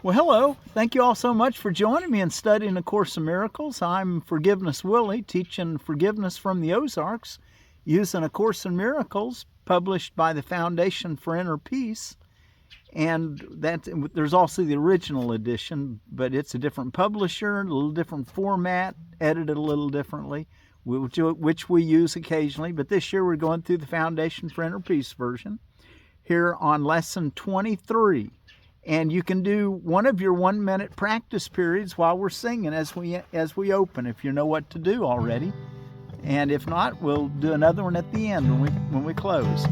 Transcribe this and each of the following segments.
Well, hello. Thank you all so much for joining me in studying A Course in Miracles. I'm Forgiveness Willie, teaching forgiveness from the Ozarks, using A Course in Miracles, published by the Foundation for Inner Peace. And there's also the original edition, but it's a different publisher, a little different format, edited a little differently, which we use occasionally. But this year we're going through the Foundation for Inner Peace version here on Lesson 23. And you can do one of your 1-minute practice periods while we're singing as we open, if you know what to do already. And if not, we'll do another one at the end when we close.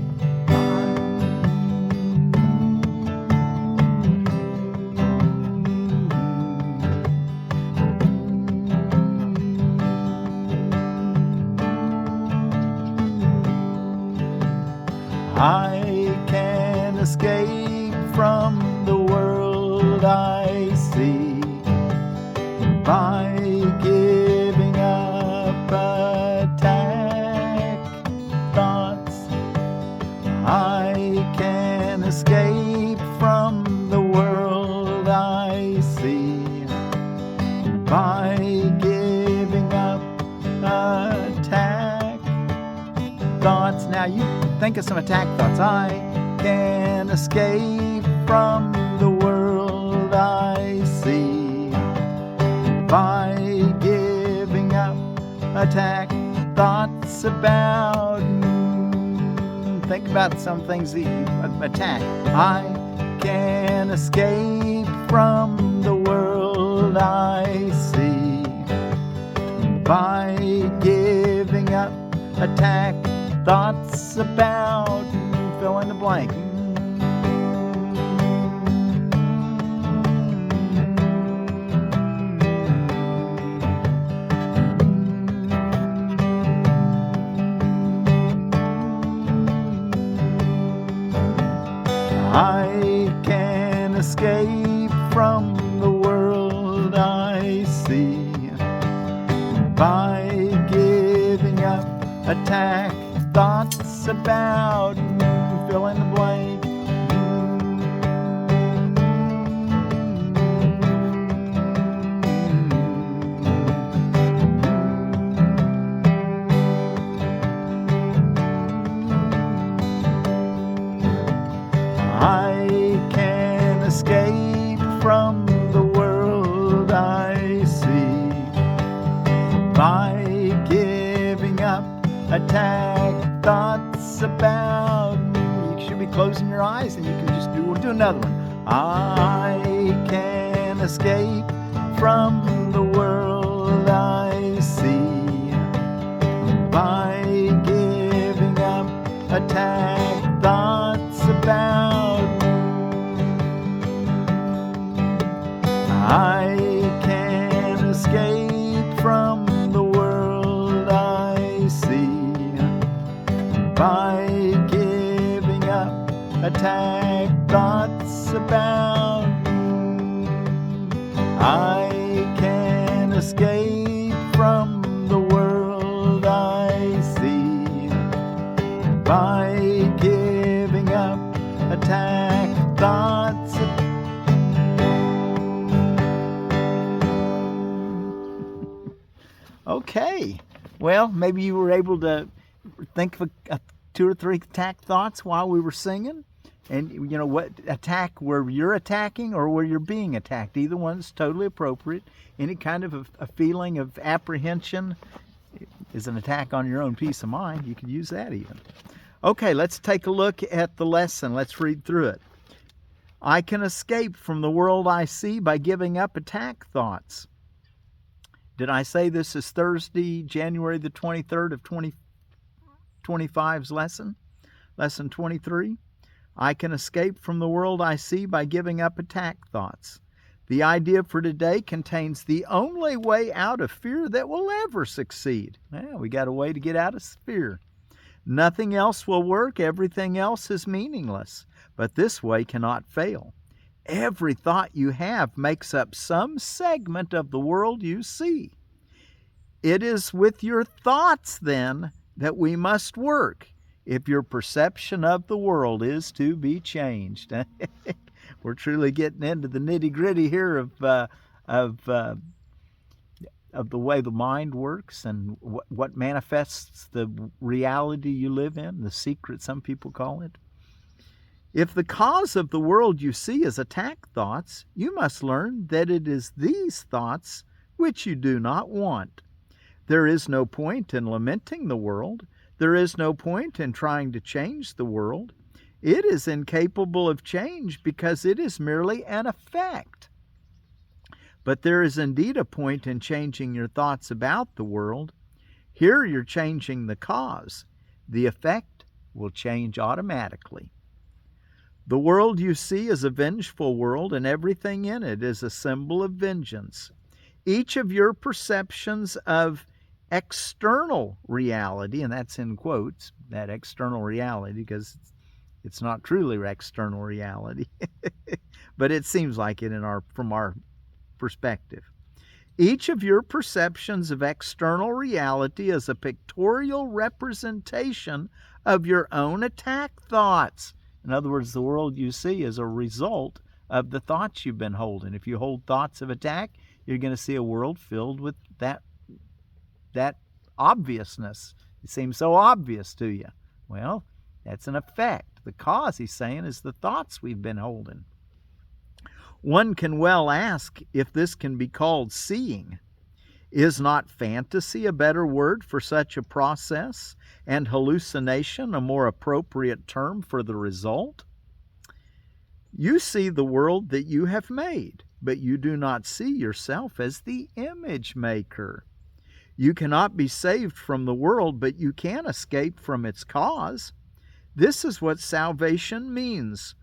I can escape from the world I see by giving up attack thoughts. I can escape from the world I see by giving up attack thoughts. Now you think of some attack thoughts. I can escape from the world I see by giving up attack thoughts about. Think about some things that you attack. I can escape from the world I see by giving up attack thoughts about. Fill in the blank. I can escape from the world I see by giving up attack thoughts about. Fill in the blank. I can escape from the world I see by giving up attack thoughts about. You should be closing your eyes and you can just we'll do another one. I can escape from the world I see by giving up attack thoughts about. I can escape from the world I see by giving up attack thoughts about. I can escape from the world I see by giving up attack thoughts. Okay, well, maybe you were able to think of 2 or 3 attack thoughts while we were singing. And you know what, attack where you're attacking or where you're being attacked. Either one is totally appropriate. Any kind of a feeling of apprehension is an attack on your own peace of mind. You could use that even. Okay, let's take a look at the lesson. Let's read through it. I can escape from the world I see by giving up attack thoughts. Did I say this is Thursday, January the 23rd of 2025's lesson? Lesson 23. I can escape from the world I see by giving up attack thoughts. The idea for today contains the only way out of fear that will ever succeed. Yeah, we got a way to get out of fear. Nothing else will work. Everything else is meaningless. But this way cannot fail. Every thought you have makes up some segment of the world you see. It is with your thoughts, then, that we must work if your perception of the world is to be changed. We're truly getting into the nitty-gritty here of the way the mind works and what manifests the reality you live in, the secret, some people call it. If the cause of the world you see is attack thoughts, you must learn that it is these thoughts which you do not want. There is no point in lamenting the world. There is no point in trying to change the world. It is incapable of change because it is merely an effect. But there is indeed a point in changing your thoughts about the world. Here you're changing the cause. The effect will change automatically. The world you see is a vengeful world, and everything in it is a symbol of vengeance. Each of your perceptions of external reality, and that's in quotes, that external reality, because it's not truly external reality, but it seems like it from our perspective. Each of your perceptions of external reality is a pictorial representation of your own attack thoughts. In other words, the world you see is a result of the thoughts you've been holding. If you hold thoughts of attack, you're going to see a world filled with that obviousness. It seems so obvious to you. Well, that's an effect. The cause, he's saying, is the thoughts we've been holding. One can well ask if this can be called seeing. Is not fantasy a better word for such a process, and hallucination a more appropriate term for the result? You see the world that you have made, but you do not see yourself as the image maker. You cannot be saved from the world, but you can escape from its cause. This is what salvation means.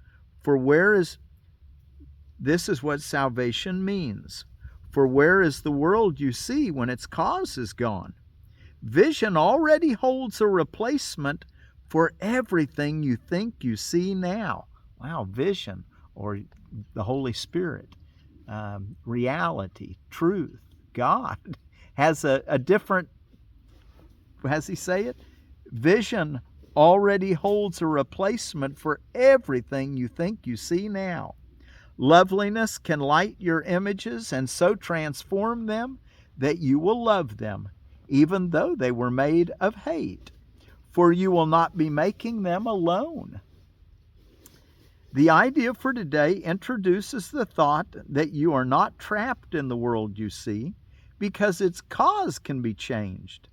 This is what salvation means. For where is the world you see when its cause is gone? Vision already holds a replacement for everything you think you see now. Wow, vision, or the Holy Spirit, reality, truth, God, has a different, how does he say it? Vision already holds a replacement for everything you think you see now. Loveliness can light your images and so transform them that you will love them, even though they were made of hate, for you will not be making them alone. The idea for today introduces the thought that you are not trapped in the world you see, because its cause can be changed.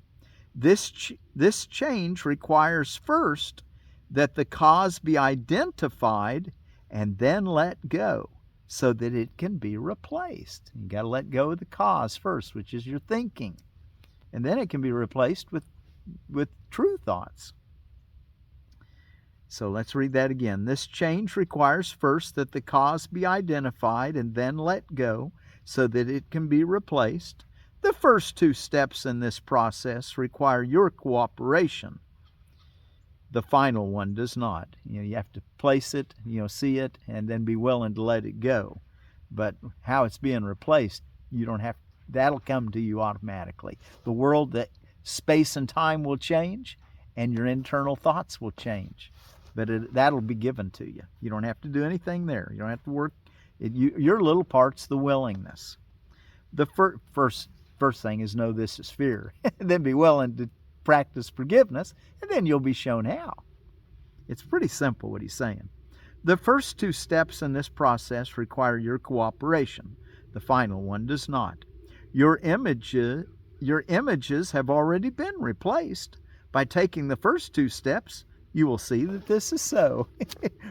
This change requires first that the cause be identified and then let go, so that it can be replaced. You got to let go of the cause first, which is your thinking. And then it can be replaced with true thoughts. So let's read that again. This change requires first that the cause be identified and then let go, so that it can be replaced. The first two steps in this process require your cooperation. The final one does not. You have to place it, see it, and then be willing to let it go. But how it's being replaced, you don't have. That'll come to you automatically. The world, that space and time will change, and your internal thoughts will change. But that'll be given to you. You don't have to do anything there. You don't have to work. Your little part's the willingness. The first thing is know this is fear, and then be willing to practice forgiveness, and then you'll be shown how. It's pretty simple what he's saying. The first two steps in this process require your cooperation. The final one does not. Your images have already been replaced. By taking the first two steps, you will see that this is so.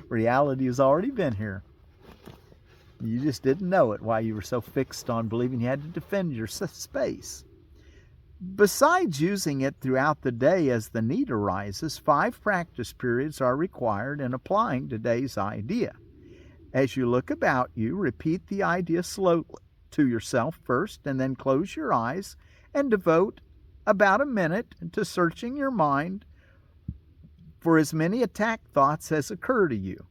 Reality has already been here. You just didn't know it while you were so fixed on believing you had to defend your space. Besides using it throughout the day as the need arises, 5 practice periods are required in applying today's idea. As you look about you, repeat the idea slowly to yourself first, and then close your eyes and devote about a minute to searching your mind for as many attack thoughts as occur to you.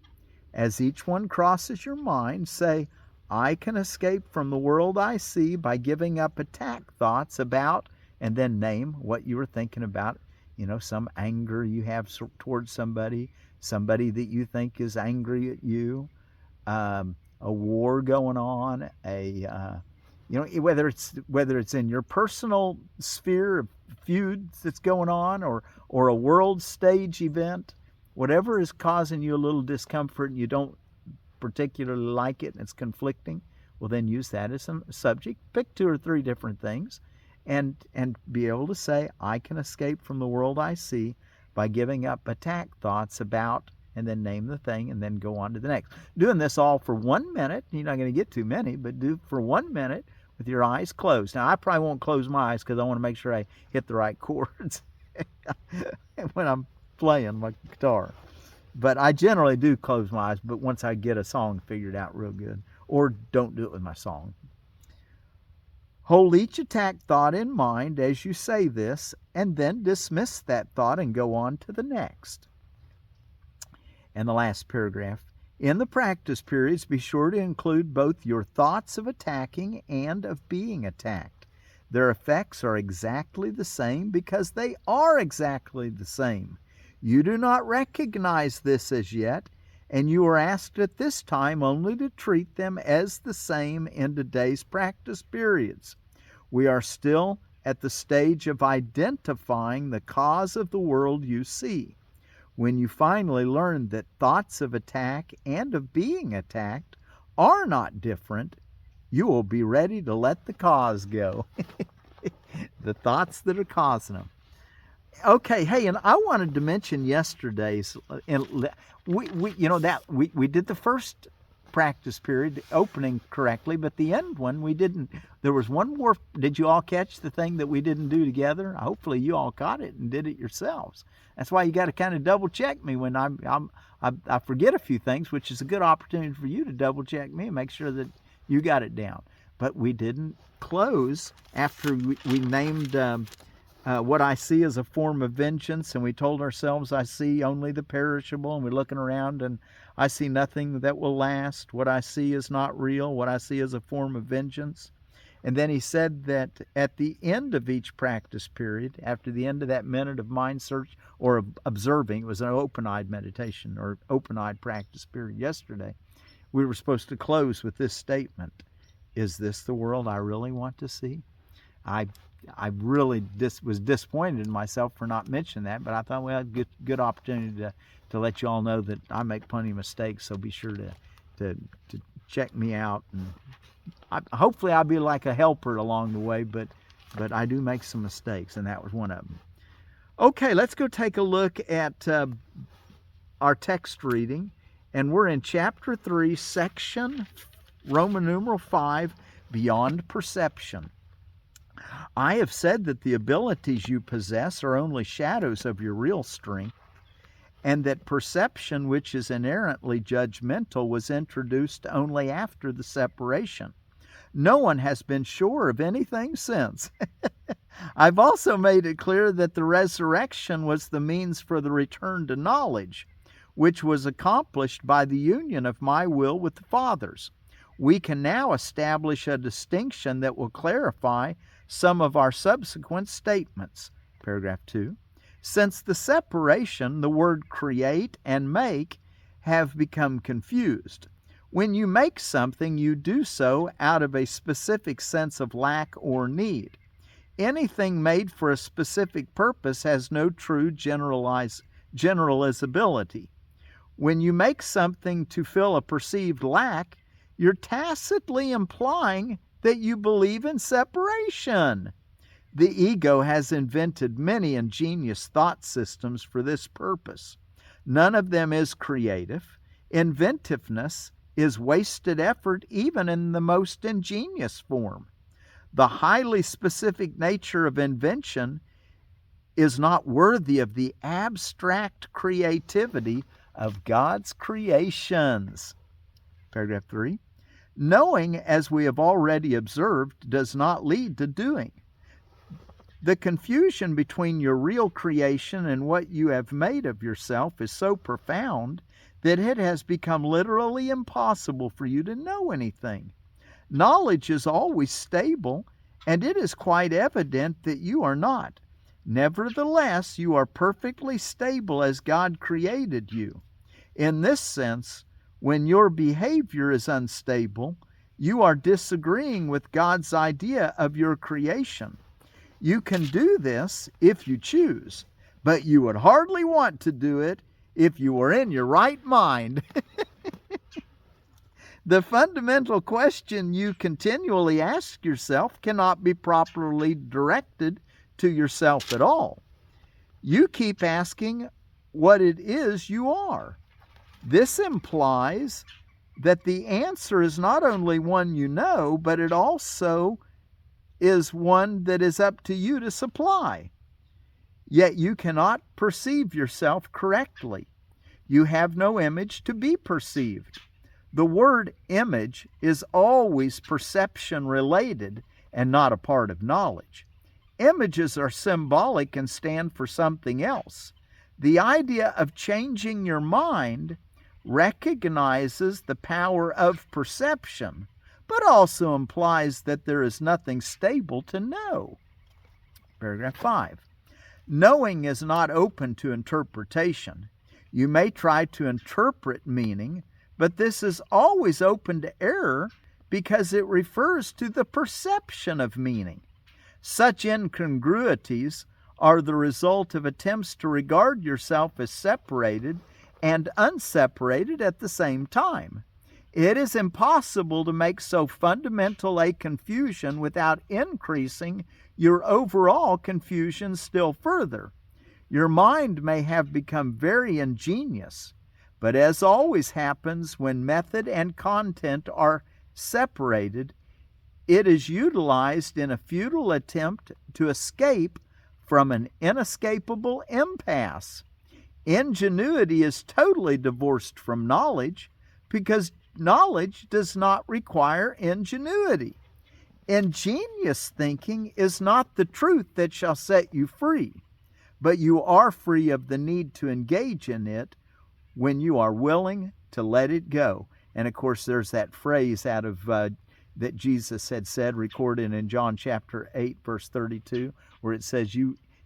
As each one crosses your mind, say, I can escape from the world I see by giving up attack thoughts about, and then name what you were thinking about. Some anger you have towards somebody that you think is angry at you, a war going on, whether it's in your personal sphere of feuds that's going on, or a world stage event, whatever is causing you a little discomfort and you don't particularly like it and it's conflicting, well, then use that as a subject. Pick 2 or 3 different things and be able to say, I can escape from the world I see by giving up attack thoughts about, and then name the thing and then go on to the next. Doing this all for 1 minute. You're not going to get too many, but do for 1 minute with your eyes closed. Now, I probably won't close my eyes because I want to make sure I hit the right chords when I'm playing my guitar. But I generally do close my eyes, but once I get a song figured out real good, or don't do it with my song. Hold each attack thought in mind as you say this, and then dismiss that thought and go on to the next. And the last paragraph. In the practice periods, be sure to include both your thoughts of attacking and of being attacked. Their effects are exactly the same because they are exactly the same. You do not recognize this as yet, and you are asked at this time only to treat them as the same in today's practice periods. We are still at the stage of identifying the cause of the world you see. When you finally learn that thoughts of attack and of being attacked are not different, you will be ready to let the cause go. The thoughts that are causing them. Okay, hey, and I wanted to mention yesterday's, we did the first practice period opening correctly, but the end one we didn't. There was one more. Did you all catch the thing that we didn't do together? Hopefully you all caught it and did it yourselves. That's why you got to kind of double check me when I forget a few things, which is a good opportunity for you to double check me and make sure that you got it down. But we didn't close after we named what I see as a form of vengeance, and we told ourselves I see only the perishable, and we're looking around and I see nothing that will last. What I see is not real. What I see is a form of vengeance. And then he said that at the end of each practice period, after the end of that minute of mind search or of observing, it was an open-eyed meditation or open-eyed practice period yesterday, we were supposed to close with this statement: is this the world I really want to see? I really was disappointed in myself for not mentioning that, but I thought, well, good opportunity to let you all know that I make plenty of mistakes, so be sure to check me out. And hopefully I'll be like a helper along the way, but I do make some mistakes, and that was one of them. Okay, let's go take a look at our text reading, and we're in chapter 3, section Roman numeral 5, Beyond Perception. I have said that the abilities you possess are only shadows of your real strength, and that perception, which is inherently judgmental, was introduced only after the separation. No one has been sure of anything since. I've also made it clear that the resurrection was the means for the return to knowledge, which was accomplished by the union of my will with the Father's. We can now establish a distinction that will clarify some of our subsequent statements. Paragraph 2. Since the separation, the word create and make have become confused. When you make something, you do so out of a specific sense of lack or need. Anything made for a specific purpose has no true generalizability. When you make something to fill a perceived lack, you're tacitly implying that you believe in separation. The ego has invented many ingenious thought systems for this purpose. None of them is creative. Inventiveness is wasted effort even in the most ingenious form. The highly specific nature of invention is not worthy of the abstract creativity of God's creations. Paragraph 3. Knowing, as we have already observed, does not lead to doing. The confusion between your real creation and what you have made of yourself is so profound that it has become literally impossible for you to know anything. Knowledge is always stable, and it is quite evident that you are not. Nevertheless, you are perfectly stable as God created you. In this sense, When your behavior is unstable, you are disagreeing with God's idea of your creation. You can do this if you choose, but you would hardly want to do it if you were in your right mind. The fundamental question you continually ask yourself cannot be properly directed to yourself at all. You keep asking what it is you are. This implies that the answer is not only one you know, but it also is one that is up to you to supply. Yet you cannot perceive yourself correctly. You have no image to be perceived. The word image is always perception related and not a part of knowledge. Images are symbolic and stand for something else. The idea of changing your mind recognizes the power of perception, but also implies that there is nothing stable to know. Paragraph 5. Knowing is not open to interpretation. You may try to interpret meaning, but this is always open to error because it refers to the perception of meaning. Such incongruities are the result of attempts to regard yourself as separated and unseparated at the same time. It is impossible to make so fundamental a confusion without increasing your overall confusion still further. Your mind may have become very ingenious, but as always happens when method and content are separated, it is utilized in a futile attempt to escape from an inescapable impasse. Ingenuity is totally divorced from knowledge because knowledge does not require ingenuity. Ingenious thinking is not the truth that shall set you free, but you are free of the need to engage in it when you are willing to let it go. And of course, there's that phrase out of that Jesus had said, recorded in John chapter 8, verse 32, where it says,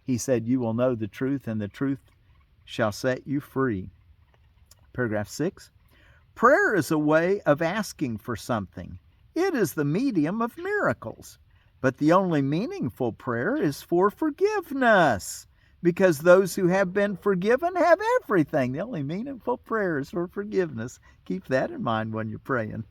He said, you will know the truth, and the truth shall set you free. Paragraph 6. Prayer is a way of asking for something. It is the medium of miracles. But the only meaningful prayer is for forgiveness, because those who have been forgiven have everything. The only meaningful prayer is for forgiveness. Keep that in mind when you're praying.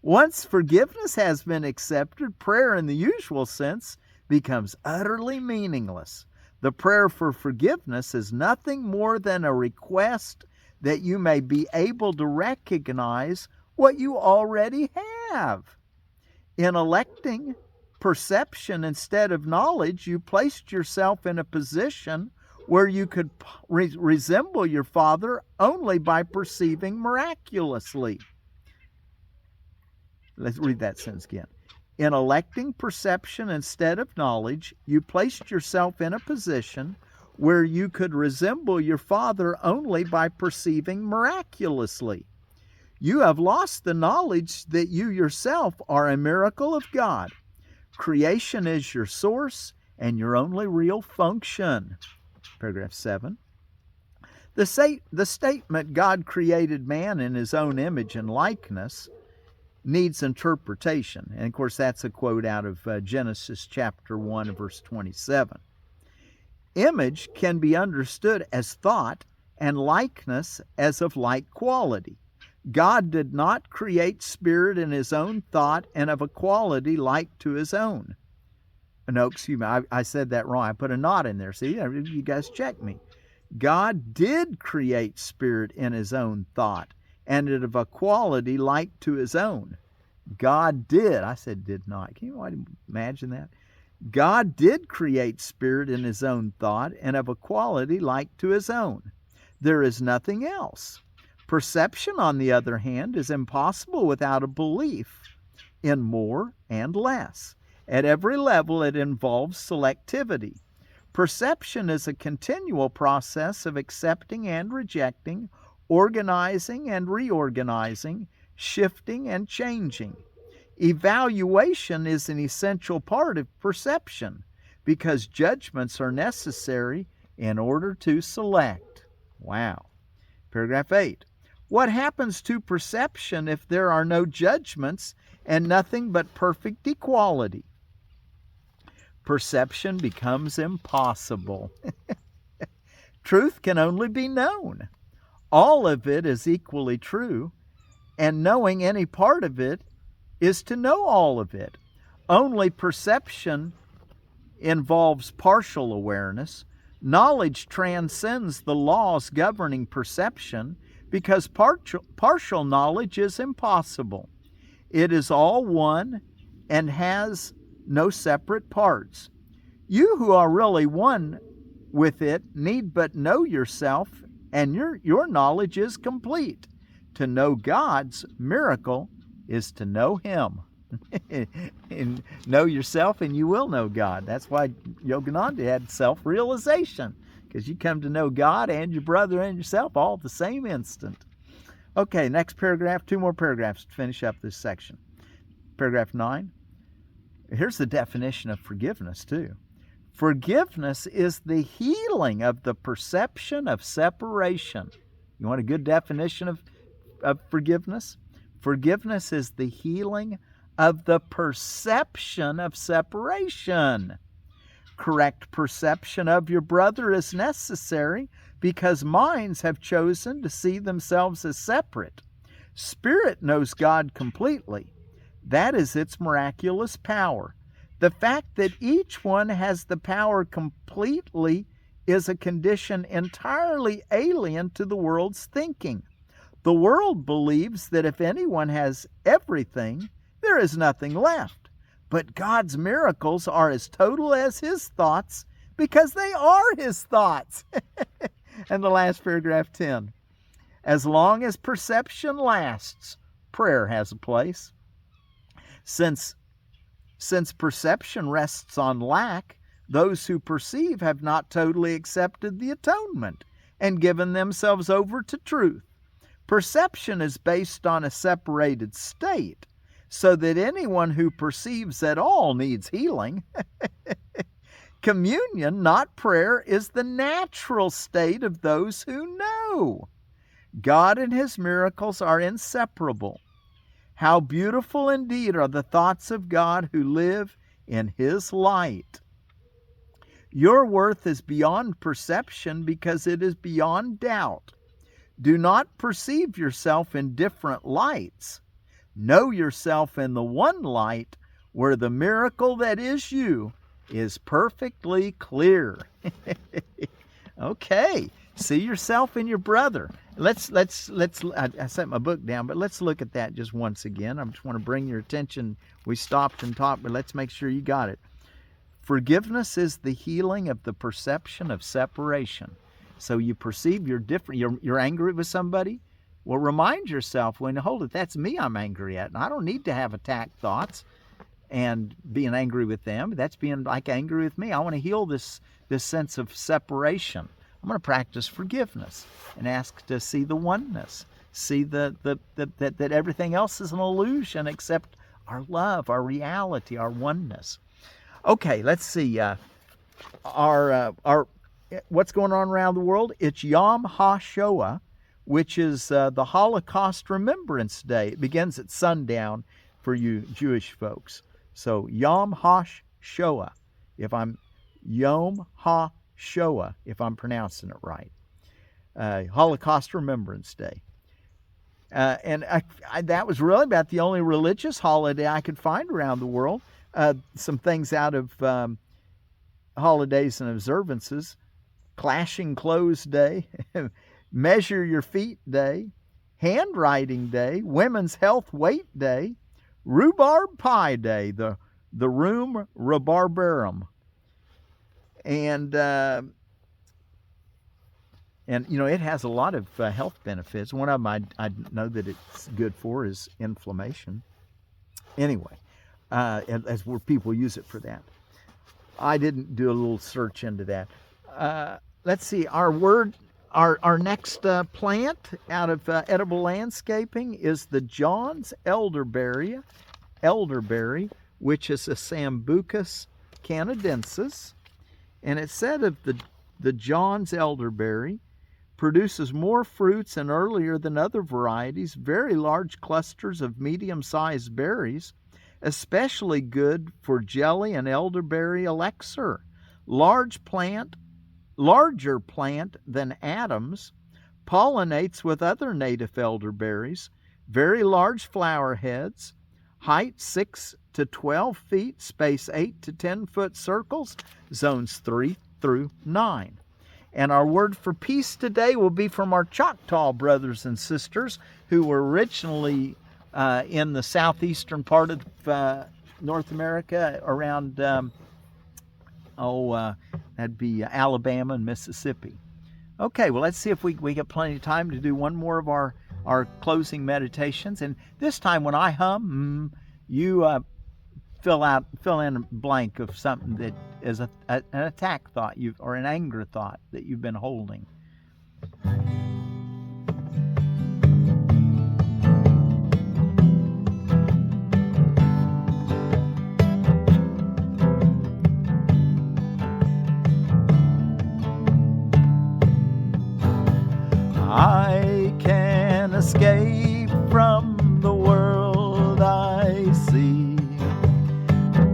Once forgiveness has been accepted, prayer in the usual sense becomes utterly meaningless. The prayer for forgiveness is nothing more than a request that you may be able to recognize what you already have. In electing perception instead of knowledge, you placed yourself in a position where you could resemble your Father only by perceiving miraculously. Let's read that sentence again. In electing perception instead of knowledge, you placed yourself in a position where you could resemble your Father only by perceiving miraculously. You have lost the knowledge that you yourself are a miracle of God. Creation is your source and your only real function. Paragraph 7. The statement, God created man in his own image and likeness, needs interpretation. And of course, that's a quote out of Genesis chapter 1, verse 27. Image can be understood as thought and likeness as of like quality. God did not create spirit in his own thought and of a quality like to his own. No, excuse me, I said that wrong. I put a not in there. See, you guys check me. God did create spirit in his own thought and of a quality like to his own. God did. I said did not. Can you imagine that? God did create spirit in his own thought and of a quality like to his own. There is nothing else. Perception, on the other hand, is impossible without a belief in more and less. At every level, it involves selectivity. Perception is a continual process of accepting and rejecting, organizing and reorganizing, shifting and changing. Evaluation is an essential part of perception because judgments are necessary in order to select. Wow. Paragraph 8. What happens to perception if there are no judgments and nothing but perfect equality? Perception becomes impossible. Truth can only be known. All of it is equally true, and knowing any part of it is to know all of it. Only perception involves partial awareness. Knowledge transcends the laws governing perception because partial knowledge is impossible. It is all one and has no separate parts. You who are really one with it need but know yourself, and your knowledge is complete. To know God's miracle is to know Him. And know yourself and you will know God. That's why Yogananda had self-realization, because you come to know God and your brother and yourself all at the same instant. Okay, next paragraph, 2 more paragraphs to finish up this section. Paragraph 9. Here's the definition of forgiveness too. Forgiveness is the healing of the perception of separation. You want a good definition of forgiveness? Forgiveness is the healing of the perception of separation. Correct perception of your brother is necessary because minds have chosen to see themselves as separate. Spirit knows God completely. That is its miraculous power. The fact that each one has the power completely is a condition entirely alien to the world's thinking. The world believes that if anyone has everything, there is nothing left. But God's miracles are as total as His thoughts because they are His thoughts. And the last paragraph, 10. As long as perception lasts, prayer has a place. Since perception rests on lack, those who perceive have not totally accepted the atonement and given themselves over to truth. Perception is based on a separated state, so that anyone who perceives at all needs healing. Communion, not prayer, is the natural state of those who know. God and His miracles are inseparable. How beautiful indeed are the thoughts of God who live in His light. Your worth is beyond perception because it is beyond doubt. Do not perceive yourself in different lights. Know yourself in the one light where the miracle that is you is perfectly clear. Okay, see yourself in your brother. Let's I set my book down, but let's look at that just once again. I just want to bring your attention. We stopped and talked, but let's make sure you got it. Forgiveness is the healing of the perception of separation. So you perceive you're different. You're angry with somebody. Well, remind yourself, when hold it, that's me I'm angry at, and I don't need to have attack thoughts and being angry with them. That's being like angry with me. I want to heal this sense of separation. I'm going to practice forgiveness and ask to see the oneness, see that everything else is an illusion except our love, our reality, our oneness. Okay, let's see. Our what's going on around the world? It's Yom Ha Shoah, which is the Holocaust Remebrance Day. It begins at sundown for you Jewish folks. So Yom Ha Shoah, Yom Ha Shoah, if I'm pronouncing it right. Holocaust Remembrance Day. And that was really about the only religious holiday I could find around the world. Some things out of holidays and observances. Clashing Clothes Day, Measure Your Feet Day, Handwriting Day, Women's Health Weight Day, Rhubarb Pie Day, the Rum Rhubarbarum. And it has a lot of health benefits. One of them I know that it's good for is inflammation. Anyway, as where people use it for that. I didn't do a little search into that. Let's see, our next plant out of edible landscaping is the John's Elderberry, which is a Sambucus canadensis. And it said of the John's Elderberry, produces more fruits and earlier than other varieties, very large clusters of medium-sized berries, especially good for jelly and elderberry elixir. Larger plant than Adams, pollinates with other native elderberries, very large flower heads, height 6 to 12 feet, space 8 to 10 foot circles, zones 3 through 9. And our word for peace today will be from our Choctaw brothers and sisters who were originally in the southeastern part of North America around, that'd be Alabama and Mississippi. Okay, well, let's see if we get plenty of time to do one more of our closing meditations. And this time when I hum, you fill in a blank of something that is an attack thought or an anger thought that you've been holding. I can escape from the world I see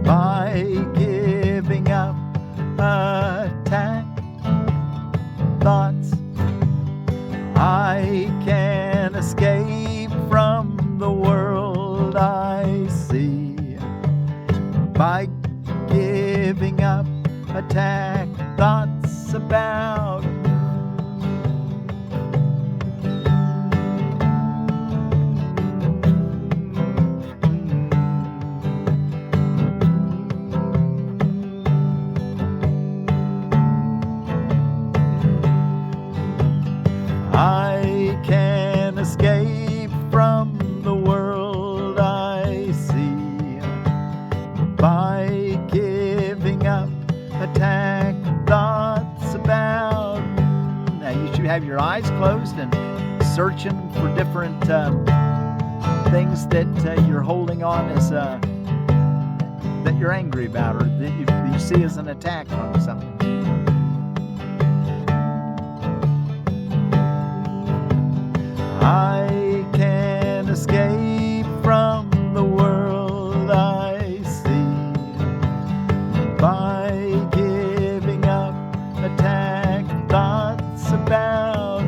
by giving up attack thoughts. I can escape from the world I see by giving up attack thoughts about I can escape from the world I see by giving up attack thoughts about. Now you should have your eyes closed and searching for different things that you're holding on as that you're angry about or that you see as an attack from something. I can escape from the world I see by giving up attack thoughts about.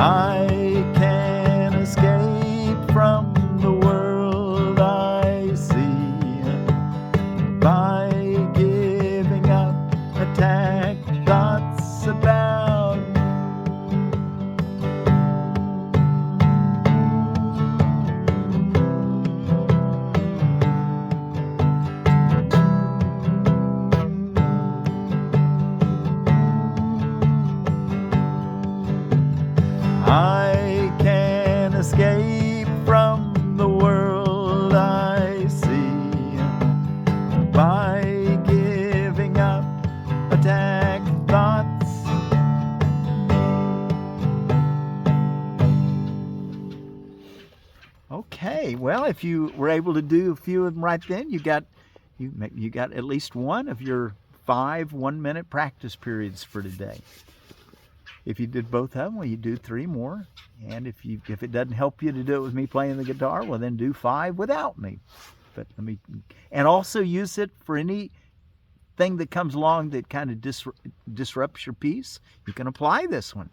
I can escape from the world I see by giving up attack thoughts about. I can escape from the world I see by giving up attack thoughts. Okay, well, if you were able to do a few of them right then, you got at least one of your 5 1-minute practice periods for today. If you did both of them, well, you do 3 more. And if it doesn't help you to do it with me playing the guitar, well, then do 5 without me. But and also use it for anything that comes along that kind of disrupts your peace. You can apply this one.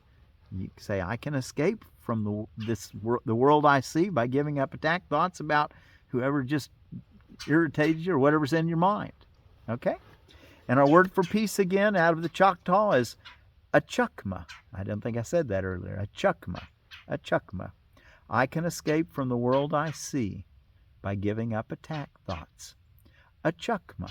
You can say, I can escape from the world I see by giving up attack thoughts about whoever just irritated you or whatever's in your mind. Okay? And our word for peace again out of the Choctaw is Achukma. I don't think I said that earlier. Achukma. Achukma. I can escape from the world I see by giving up attack thoughts. Achukma.